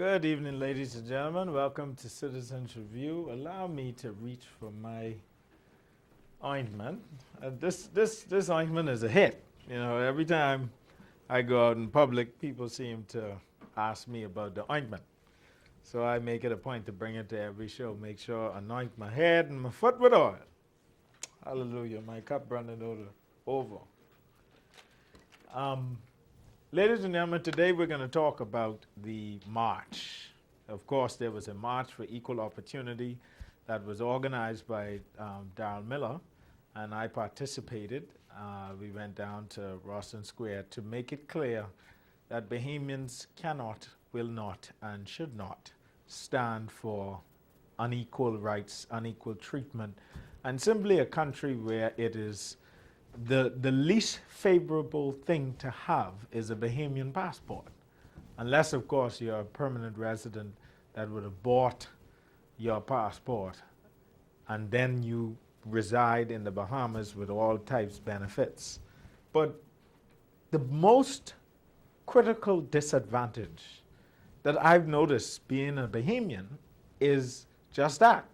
Good evening, ladies and gentlemen. Welcome to Citizens Review. Allow me to reach for my ointment. This ointment is a hit. You know, every time I go out in public, people seem to ask me about the ointment. So I make it a point to bring it to every show. Make sure I anoint my head and my foot with oil. Hallelujah. My cup running over. Ladies and gentlemen, today we're going to talk about the march. Of course, there was a march for equal opportunity that was organized by Darrell Miller, and I participated. We went down to Rawson Square to make it clear that Bahamians cannot, will not, and should not stand for unequal rights, unequal treatment, and simply a country where it is the least favorable thing to have is a Bahamian passport. Unless, of course, you're a permanent resident that would have bought your passport and then you reside in the Bahamas with all types of benefits. But the most critical disadvantage that I've noticed being a Bahamian is just that,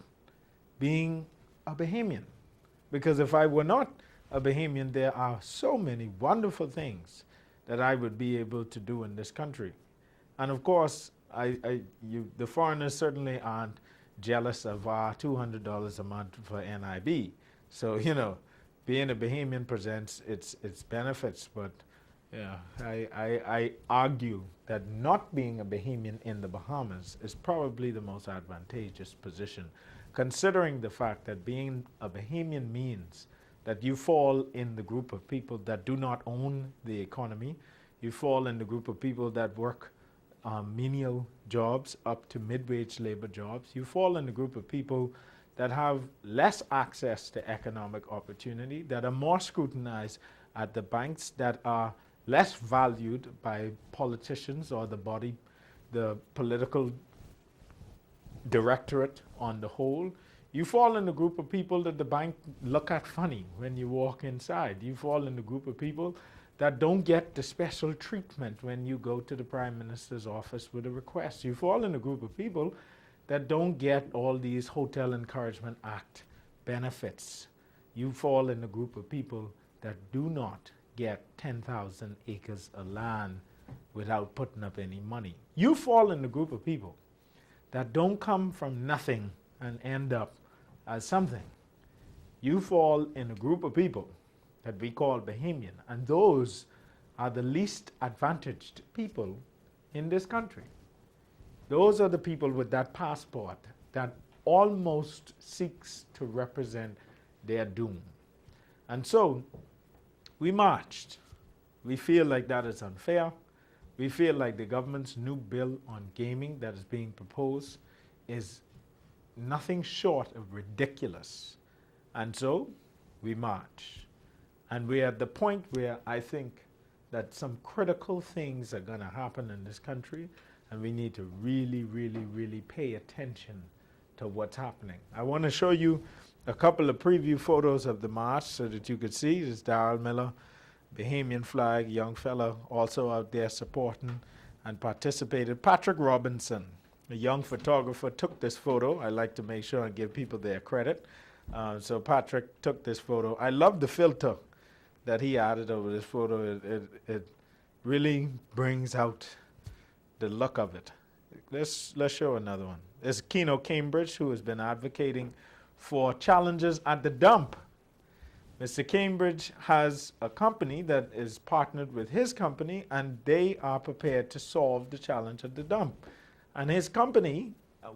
being a Bahamian. Because if I were not a Bahamian, there are so many wonderful things that I would be able to do in this country. And of course, the foreigners certainly aren't jealous of our $200 a month for NIB. So, you know, being a Bahamian presents its benefits, but yeah, I argue that not being a Bahamian in the Bahamas is probably the most advantageous position, considering the fact that being a Bahamian means that you fall in the group of people that do not own the economy. You fall in the group of people that work menial jobs up to mid-wage labor jobs. You fall in the group of people that have less access to economic opportunity, that are more scrutinized at the banks, that are less valued by politicians or the political directorate on the whole. You fall in the group of people that the bank look at funny when you walk inside. You fall in the group of people that don't get the special treatment when you go to the Prime Minister's office with a request. You fall in the group of people that don't get all these Hotel Encouragement Act benefits. You fall in the group of people that do not get 10,000 acres of land without putting up any money. You fall in the group of people that don't come from nothing and end up as something. You fall in a group of people that we call Bahamian, and those are the least advantaged people in this country. Those are the people with that passport that almost seeks to represent their doom. And so we marched. We feel like that is unfair. We feel like the government's new bill on gaming that is being proposed is nothing short of ridiculous. And so we march. And we're at the point where I think that some critical things are going to happen in this country, and we need to really, really, really pay attention to what's happening. I want to show you a couple of preview photos of the march so that you could see. This is Darrell Miller, Bahamian flag, young fella, also out there supporting and participated. Patrick Robinson, a young photographer, took this photo. I like to make sure and give people their credit. So Patrick took this photo. I love the filter that he added over this photo. It really brings out the look of it. Let's show another one. There's Keno Cambridge, who has been advocating for challenges at the dump. Mr. Cambridge has a company that is partnered with his company, and they are prepared to solve the challenge at the dump. And his company,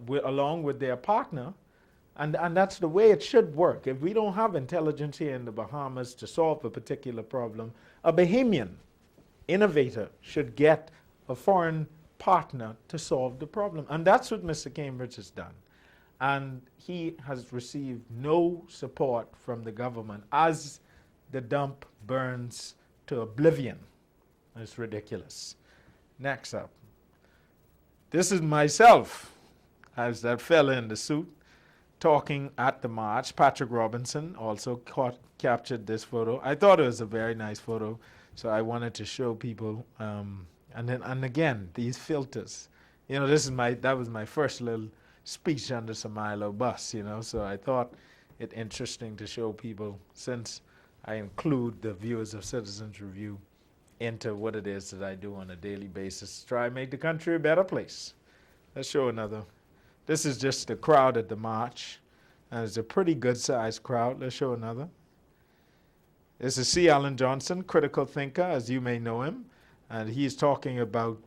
along with their partner, and that's the way it should work. If we don't have intelligence here in the Bahamas to solve a particular problem, a Bahamian innovator should get a foreign partner to solve the problem. And that's what Mr. Cambridge has done. And he has received no support from the government as the dump burns to oblivion. It's ridiculous. Next up. This is myself, as that fella in the suit, talking at the march. Patrick Robinson also captured this photo. I thought it was a very nice photo, so I wanted to show people. And again, these filters. You know, that was my first little speech on the Samilo bus, you know, so I thought it interesting to show people, since I include the viewers of Citizens Review into what it is that I do on a daily basis to try and make the country a better place. Let's show another. This is just the crowd at the march, and it's a pretty good-sized crowd. Let's show another. This is C. Alan Johnson, critical thinker, as you may know him, and he's talking about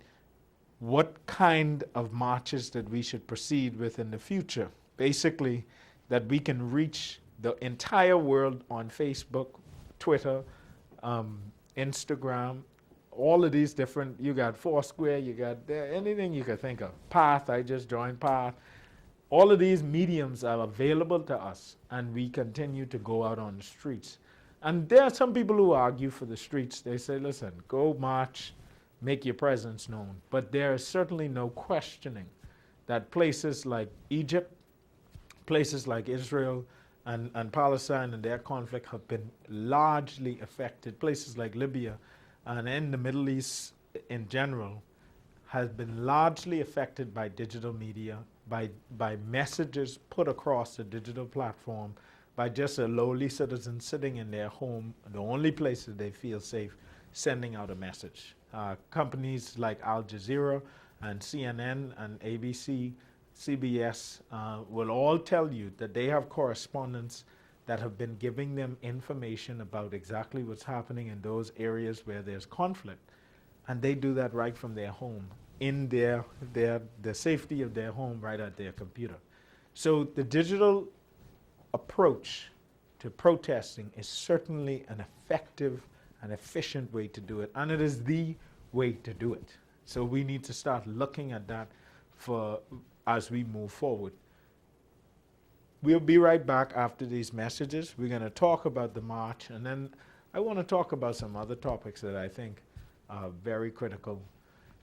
what kind of marches that we should proceed with in the future. Basically, that we can reach the entire world on Facebook, Twitter, Instagram, all of these different, you got Foursquare, you got anything you could think of. Path, I just joined Path. All of these mediums are available to us, and we continue to go out on the streets. And there are some people who argue for the streets. They say, listen, go march, make your presence known. But there is certainly no questioning that places like Egypt, places like Israel and Palestine and their conflict have been largely affected. Places like Libya and in the Middle East in general has been largely affected by digital media, by messages put across the digital platform, by just a lowly citizen sitting in their home, the only place that they feel safe, sending out a message. Companies like Al Jazeera and CNN and ABC, CBS will all tell you that they have correspondents that have been giving them information about exactly what's happening in those areas where there's conflict. And they do that right from their home, in the safety of their home, right at their computer. So the digital approach to protesting is certainly an effective and efficient way to do it, and it is the way to do it. So we need to start looking at that as we move forward. We'll be right back after these messages. We're going to talk about the march, and then I want to talk about some other topics that I think are very critical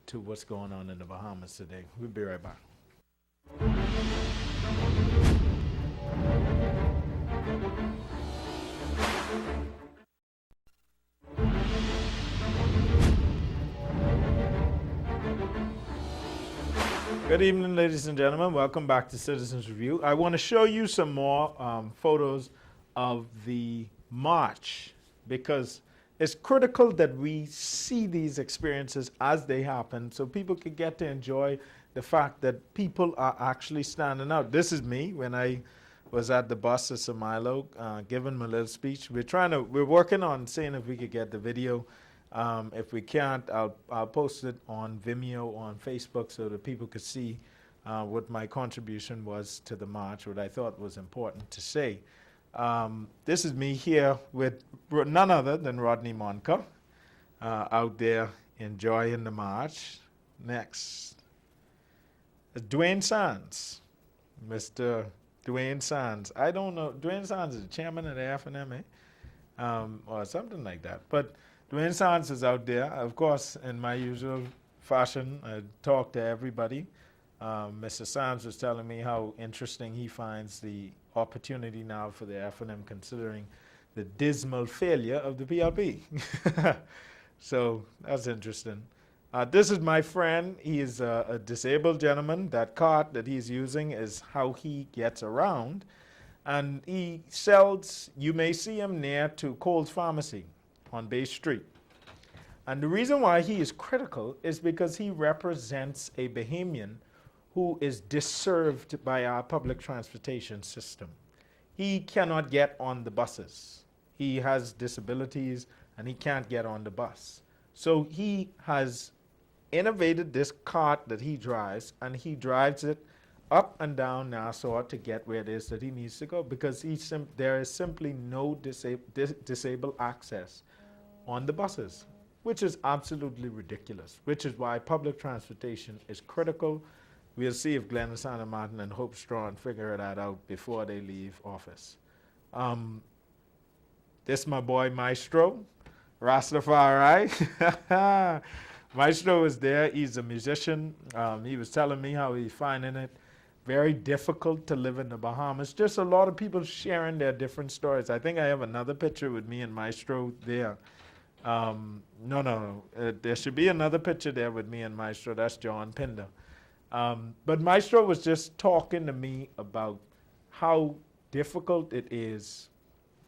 to what's going on in the Bahamas today. We'll be right back. Good evening, ladies and gentlemen. Welcome back to Citizens Review. I want to show you some more photos of the march, because it's critical that we see these experiences as they happen so people can get to enjoy the fact that people are actually standing out. This is me when I was at the bus at Samilo, giving my little speech. We're working on seeing if we could get the video. If we can't, I'll post it on Vimeo, on Facebook, so that people could see what my contribution was to the march, what I thought was important to say. This is me here with none other than Rodney Monka, out there enjoying the march. Next, Dwayne Sands, Mr. Dwayne Sands. I don't know, Dwayne Sands is the chairman of the FNMA, or something like that. But Dwayne Sands is out there. Of course, in my usual fashion, I talk to everybody. Mr. Sands was telling me how interesting he finds the opportunity now for the FNM, considering the dismal failure of the PLP. So that's interesting. This is my friend. He is a disabled gentleman. That cart that he's using is how he gets around. And he sells, you may see him near to Cole's Pharmacy on Bay Street. And the reason why he is critical is because he represents a Bahamian who is disserved by our public transportation system. He cannot get on the buses. He has disabilities and he can't get on the bus. So he has innovated this cart that he drives, and he drives it up and down Nassau to get where it is that he needs to go, because there is simply no disabled access on the buses, which is absolutely ridiculous, which is why public transportation is critical. We'll see if Glenn Santa Martin and Hope Strawn figure that out before they leave office. This my boy Maestro, Rastafari. Maestro is there. He's a musician. He was telling me how he's finding it very difficult to live in the Bahamas. Just a lot of people sharing their different stories. I think I have another picture with me and Maestro there. No. There should be another picture there with me and Maestro. That's John Pinder. But Maestro was just talking to me about how difficult it is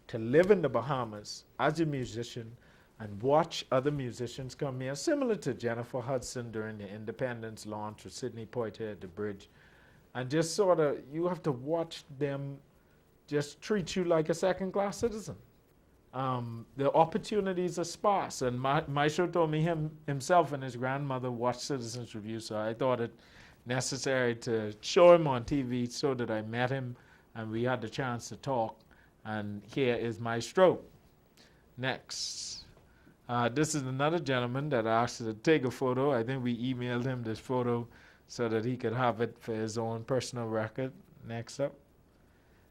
to live in the Bahamas as a musician and watch other musicians come here, similar to Jennifer Hudson during the Independence launch or Sidney Poitier at the bridge. And just sort of, you have to watch them just treat you like a second-class citizen. The opportunities are sparse. And Maestro told me himself and his grandmother watched Citizens Review, so I thought it necessary to show him on TV so that I met him and we had the chance to talk. And here is Maestro. Next. This is another gentleman that asked to take a photo. I think we emailed him this photo so that he could have it for his own personal record. Next up.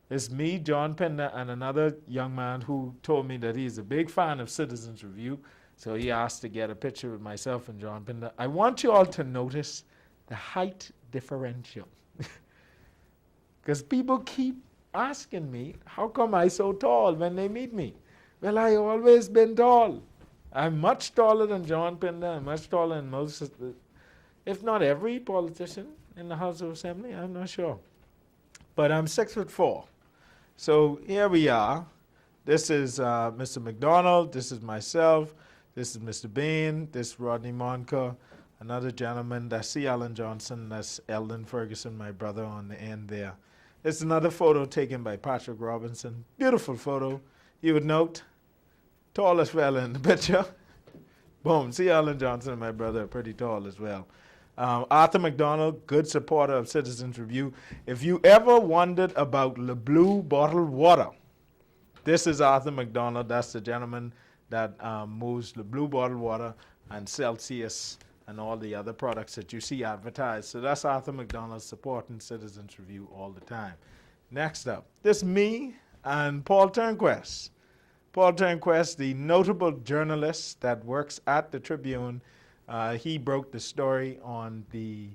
It's me, John Pender, and another young man who told me that he's a big fan of Citizens Review. So he asked to get a picture with myself and John Pender. I want you all to notice the height differential. Because people keep asking me, how come I so tall when they meet me? Well, I always been tall. I'm much taller than John Pender. I'm much taller than most, if not every politician in the House of Assembly. I'm not sure. But I'm 6'4". So here we are. This is Mr. McDonald. This is myself. This is Mr. Bain. This is Rodney Monca. Another gentleman. That's C. Allen Johnson. That's Eldon Ferguson, my brother, on the end there. This is another photo taken by Patrick Robinson. Beautiful photo. You would note, tallest fella in the picture. Boom. C. Allen Johnson and my brother are pretty tall as well. Arthur McDonald, good supporter of Citizens Review. If you ever wondered about Le Bleu bottled water, this is Arthur McDonald. That's the gentleman that moves Le Bleu bottled water and Celsius and all the other products that you see advertised. So that's Arthur McDonald supporting Citizens Review all the time. Next up, this is me and Paul Turnquest. Paul Turnquest, the notable journalist that works at the Tribune, he broke the story on the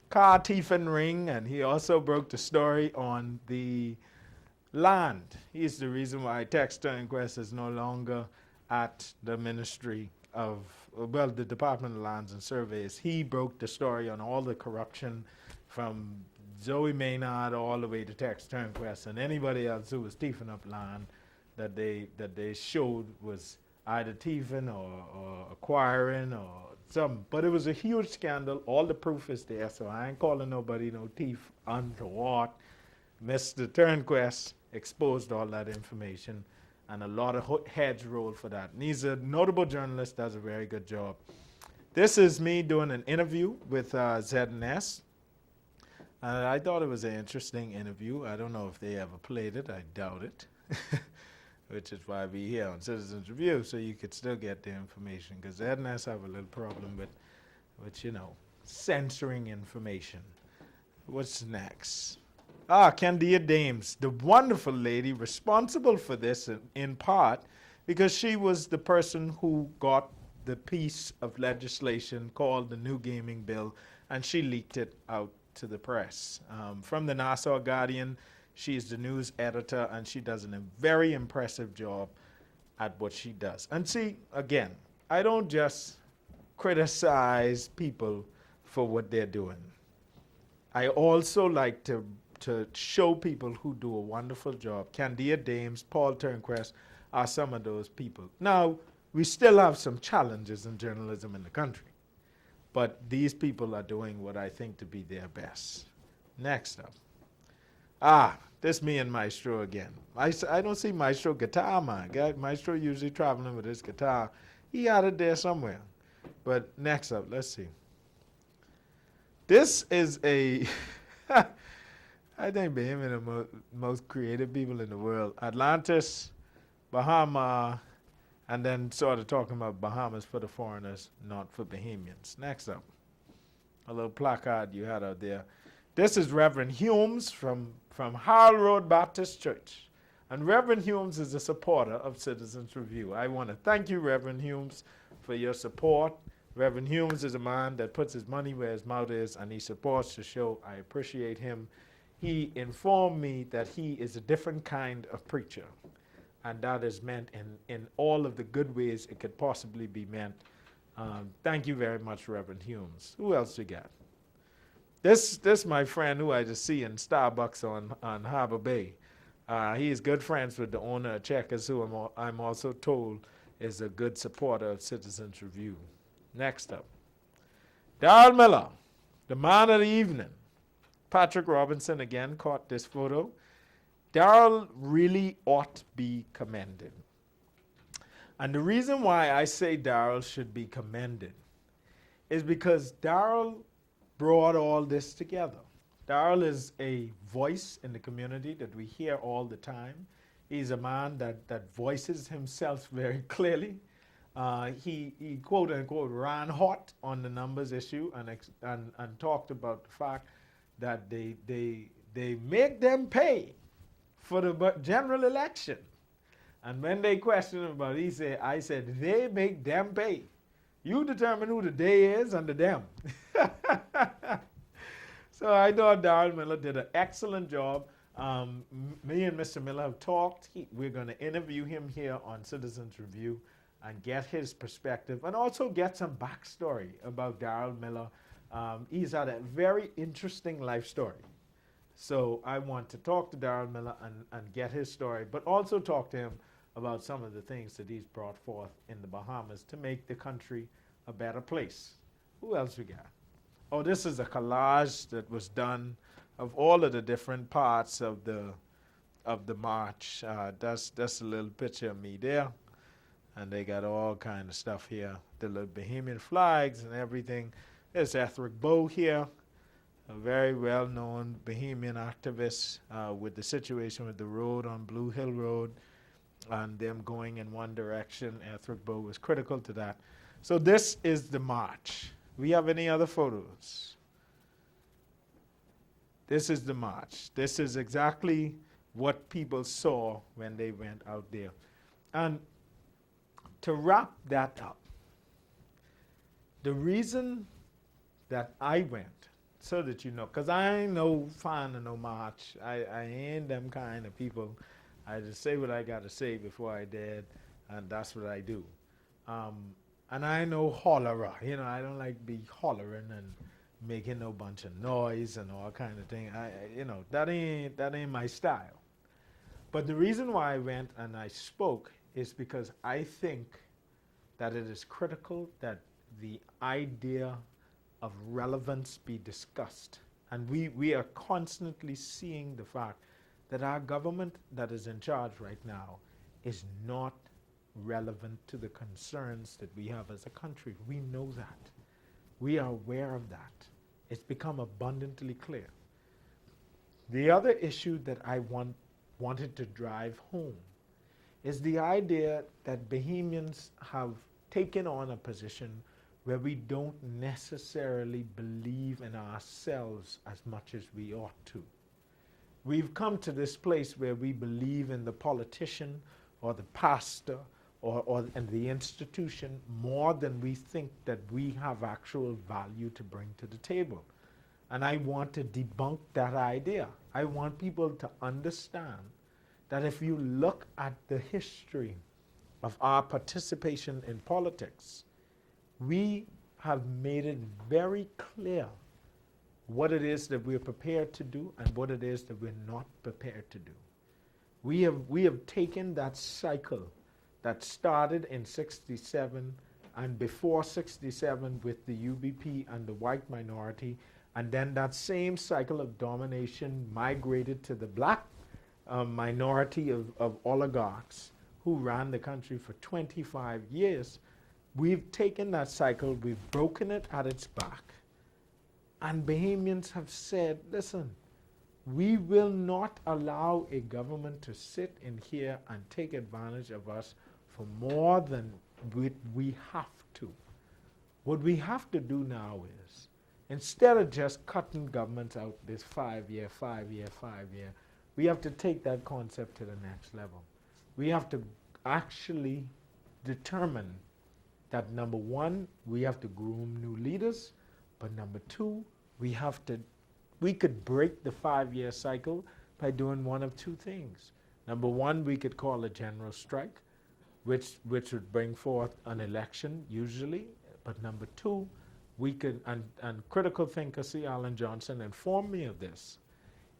car thieving ring, and he also broke the story on the land. He's the reason why Tex Turnquest is no longer at the Ministry of, well, the Department of Lands and Surveys. He broke the story on all the corruption from Zoe Maynard all the way to Tex Turnquest and anybody else who was thieving up land that they showed was either thieving or acquiring or something. But it was a huge scandal. All the proof is there, so I ain't calling nobody no thief untoward. Mr. Turnquest exposed all that information, and a lot of heads rolled for that. And he's a notable journalist, does a very good job. This is me doing an interview with Z&S. I thought it was an interesting interview. I don't know if they ever played it. I doubt it. Which is why we're here on Citizens Review, so you could still get the information. Because Z&S have a little problem with, you know, censoring information. What's next? Candia Dames, the wonderful lady responsible for this in part because she was the person who got the piece of legislation called the New Gaming Bill, and she leaked it out to the press. From the Nassau Guardian, she's the news editor, and she does a very impressive job at what she does. And see, again, I don't just criticize people for what they're doing. I also like to show people who do a wonderful job. Candia Dames, Paul Turnquest are some of those people. Now, we still have some challenges in journalism in the country, but these people are doing what I think to be their best. Next up. This me and Maestro again. I don't see Maestro guitar, man. Maestro usually traveling with his guitar. He had it there somewhere. But next up, let's see. This is a... I think him and the most creative people in the world. Atlantis, Bahama, and then sort of talking about Bahamas for the foreigners, not for Bahamians. Next up, a little placard you had out there. This is Reverend Humes from Harl Road Baptist Church. And Reverend Humes is a supporter of Citizens Review. I want to thank you, Reverend Humes, for your support. Reverend Humes is a man that puts his money where his mouth is, and he supports the show. I appreciate him. He informed me that he is a different kind of preacher, and that is meant in all of the good ways it could possibly be meant. Thank you very much, Reverend Humes. Who else you got? This my friend who I just see in Starbucks on Harbor Bay. He is good friends with the owner of Checkers, who I'm also told is a good supporter of Citizens Review. Next up, Darrell Miller, the man of the evening. Patrick Robinson again caught this photo. Darrell really ought to be commended. And the reason why I say Darrell should be commended is because Darrell brought all this together. Darrell is a voice in the community that we hear all the time. He's a man that voices himself very clearly. He quote unquote ran hot on the numbers issue and talked about the fact that they make them pay for the general election. And when they questioned him about it, I said, they make them pay. You determine who the they is and the them. So I thought Darrell Miller did an excellent job. Me and Mr. Miller have talked. We're going to interview him here on Citizens Review and get his perspective and also get some backstory about Darrell Miller. He's had a very interesting life story. So I want to talk to Darrell Miller and get his story, but also talk to him about some of the things that he's brought forth in the Bahamas to make the country a better place. Who else we got? Oh, this is a collage that was done of all of the different parts of the march. That's a little picture of me there. And they got all kind of stuff here. The little Bahamian flags and everything. There's Ethric Bow here, a very well-known Bahamian activist with the situation with the road on Blue Hill Road and them going in one direction. Ethric Bow was critical to that. So this is the march. We have any other photos? This is the march. This is exactly what people saw when they went out there. And to wrap that up, the reason that I went, so that you know, because I ain't no fan of no march. I ain't them kind of people. I just say what I got to say before I did, and that's what I do. And I ain't no hollerer. You know, I don't like be hollering and making no bunch of noise and all kind of thing. That ain't my style. But the reason why I went and I spoke is because I think that it is critical that the idea of relevance be discussed. And we are constantly seeing the fact that our government that is in charge right now is not relevant to the concerns that we have as a country. We know that. We are aware of that. It's become abundantly clear. The other issue that I wanted to drive home is the idea that Bahamians have taken on a position where we don't necessarily believe in ourselves as much as we ought to. We've come to this place where we believe in the politician or the pastor or in the institution more than we think that we have actual value to bring to the table. And I want to debunk that idea. I want people to understand that if you look at the history of our participation in politics, we have made it very clear what it is that we're prepared to do and what it is that we're not prepared to do. We have taken that cycle that started in 67 and before 67 with the UBP and the white minority, and then that same cycle of domination migrated to the black minority of oligarchs who ran the country for 25 years. We've taken that cycle, we've broken it at its back, and Bahamians have said, listen, we will not allow a government to sit in here and take advantage of us for more than we have to. What we have to do now is, instead of just cutting governments out this 5-year, we have to take that concept to the next level. We have to actually determine that, number one, we have to groom new leaders, but number two, we could break the 5-year cycle by doing one of two things. Number one, we could call a general strike, which would bring forth an election usually, but number two, we could, and critical thinker C. Alan Johnson informed me of this.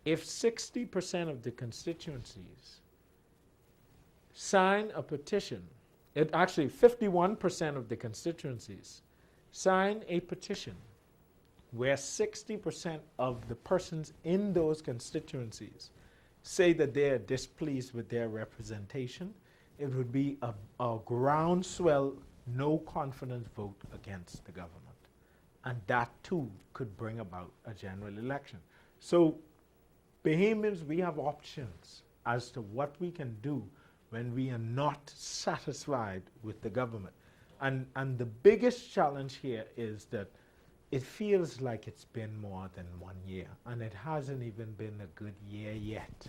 If 60% of the constituencies sign a petition, it actually 51% of the constituencies sign a petition where 60% of the persons in those constituencies say that they are displeased with their representation, it would be a groundswell, no confidence vote against the government. And that too could bring about a general election. So, Bahamians, we have options as to what we can do when we are not satisfied with the government. And the biggest challenge here is that it feels like it's been more than 1 year, and it hasn't even been a good year yet.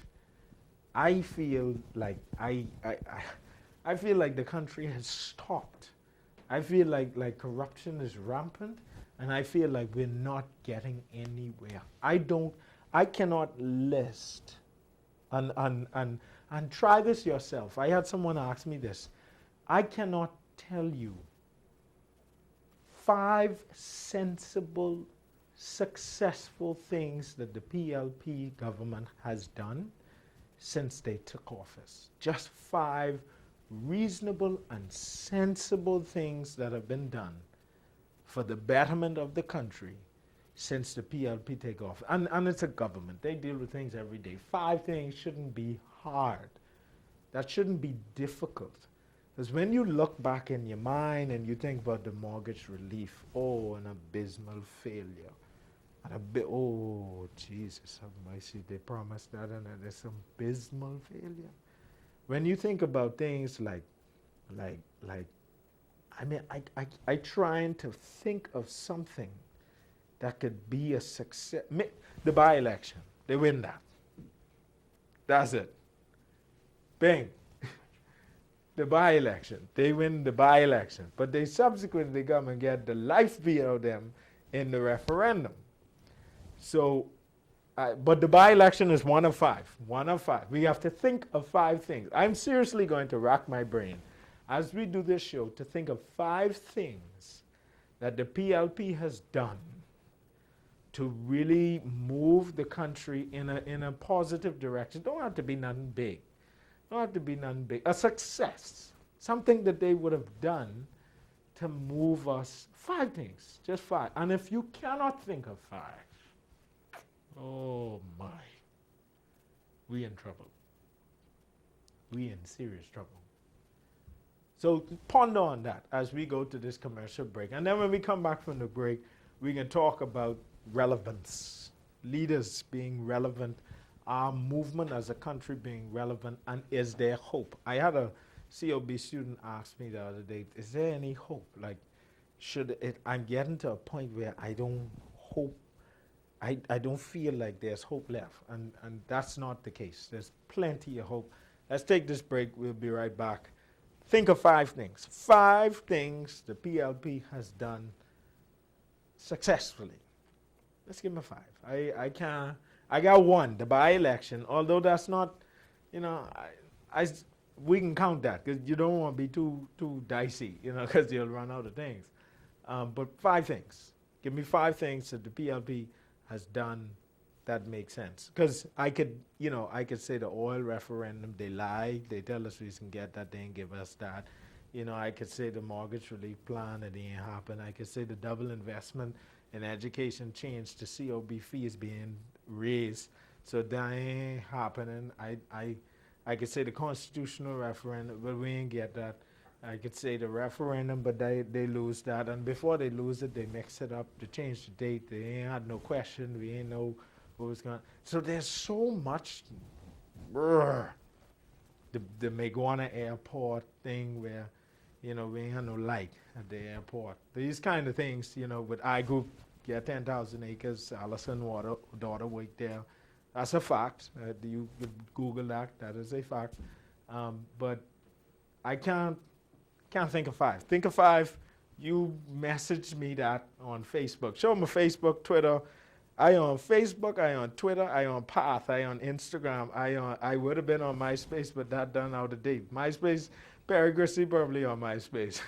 I feel like I feel like the country has stopped. I feel like corruption is rampant, and I feel like we're not getting anywhere. I cannot list, and try this yourself. I had someone ask me this. I cannot tell you 5 sensible, successful things that the PLP government has done since they took office. Just 5 reasonable and sensible things that have been done for the betterment of the country since the PLP take off. And it's a government. They deal with things every day. 5 things shouldn't be hard. That shouldn't be difficult. Because when you look back in your mind and you think about the mortgage relief, an abysmal failure. Oh, Jesus have mercy, they promised that and it's an abysmal failure. When you think about things I trying to think of something that could be a success. The by-election, they win that. That's it. Bing. The by-election, they win the by-election, but they subsequently come and get the life beat out of them in the referendum. So, but the by-election is 1 of 5. 1 of 5. We have to think of 5 things. I'm seriously going to rack my brain as we do this show to think of 5 things that the PLP has done to really move the country in a positive direction. Don't have to be nothing big. Don't have to be nothing big. A success. Something that they would have done to move us. 5 things. Just 5. And if you cannot think of 5, oh my, we in trouble. We in serious trouble. So ponder on that as we go to this commercial break. And then when we come back from the break, we can talk about relevance. Leaders being relevant, our movement as a country being relevant, and is there hope? I had a COB student ask me the other day, is there any hope? Like, I'm getting to a point where I don't hope, I don't feel like there's hope left. And that's not the case. There's plenty of hope. Let's take this break. We'll be right back. Think of 5 things. 5 things the PLP has done successfully. Let's give them a 5. I got 1, the by-election, although that's not, we can count that because you don't want to be too dicey, because you'll run out of things. But 5 things. Give me 5 things that the PLP has done that make sense. Because I could say the oil referendum, they lied. They tell us we can get that, they ain't give us that. I could say the mortgage relief plan, it ain't happen. I could say the double investment in education changed to COB fees being raised, so that ain't happening. I could say the constitutional referendum, but we ain't get that. I could say the referendum, but they lose that. And before they lose it, they mix it up. They change the date. They ain't had no question. We ain't know what was going on. So there's so much. The Maguana Airport thing where, we ain't had no light at the airport. These kind of things, with iGroup, 10,000 acres, Allison daughter worked there. That's a fact. You could Google that. That is a fact. But I can't think of 5. Think of 5. You message me that on Facebook. Show me Facebook, Twitter. I on Facebook, I on Twitter, I on Path, I on Instagram, I would have been on MySpace, but that done out of date. MySpace, Perry Gristy probably on MySpace.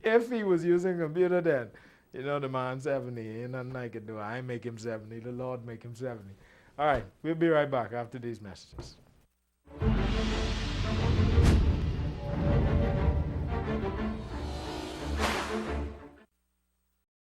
If he was using a computer then, you know, the man 70, ain't nothing I can do. I ain't make him 70. The Lord make him 70. All right, we'll be right back after these messages.